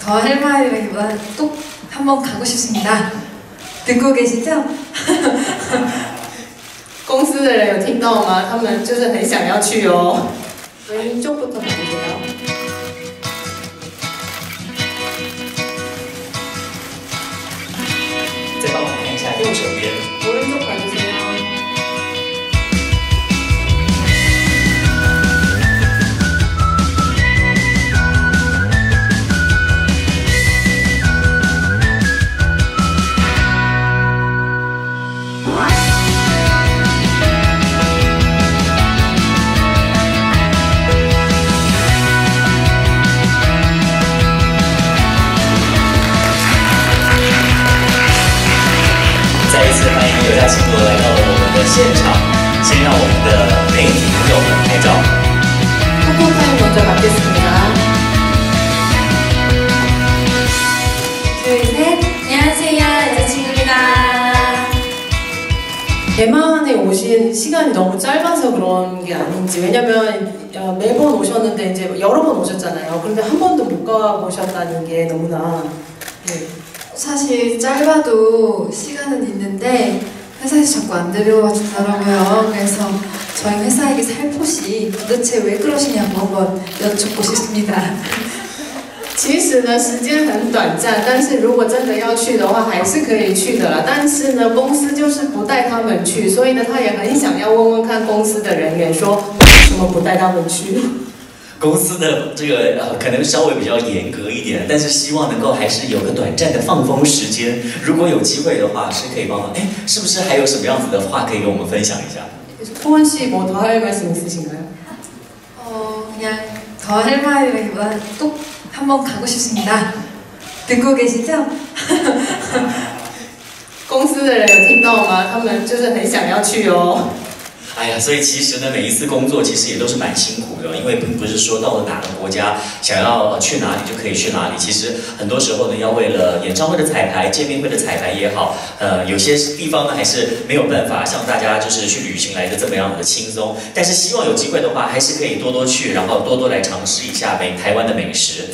더 할 말이라기보다 또 한번 가고 싶습니다. 듣고 계시죠? 公司的人有听到吗？他们就是很想要去哦。왼쪽부터 가주세요.再帮我看一下右手边。 오른쪽 봐주세요.有家亲友来到了我们的现场，先让我们的媒体朋友们拍照。 포토타임 먼저 갖겠습니다. 둘, 셋. 안녕하세요. 여자친구입니다. 대만에 오신 시간이 너무 짧아서 그런 게 아닌지. 왜냐면 매번 오셨는데 이제 여러 번 오셨잖아요. 그런데 한 번도 못 가보셨다는 게 너무나. 네. 사실 짧아도 시간은 있는데 회사에서 자꾸 안 데려와 주더라고요. 그래서 저희 회사에게 살포시 도대체 왜 그러시냐고 한번 여쭙고 싶습니다. 其实呢，时间很短暂，但是如果真的要去的话，还是可以去的啦。但是呢，公司就是不带他们去，所以呢，他也很想要问问看公司的人员说，为什么不带他们去？ 公司的这个可能稍微比较严格一点，但是希望能够还是有个短暂的放风时间。如果有机会的话，是可以帮忙。哎，是不是还有什么样子的话可以跟我们分享一下？ 토원 씨 뭐 더 할 말씀 있으신가요? 그냥 더 할 말이라기보다 또 한번 가고 싶습니다. 듣고 계시죠? 公司的人有听到吗？他们就是很想要去哦。 哎呀，所以其实呢，每一次工作其实也都是蛮辛苦的，因为并不是说到了哪个国家想要去哪里就可以去哪里。其实很多时候呢，要为了演唱会的彩排、见面会的彩排也好，有些地方呢还是没有办法像大家就是去旅行来的这么样的轻松。但是希望有机会的话，还是可以多多去，然后多多来尝试一下台湾的美食。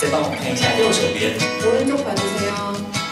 再帮我看一下右手边。 오른쪽 봐주세요.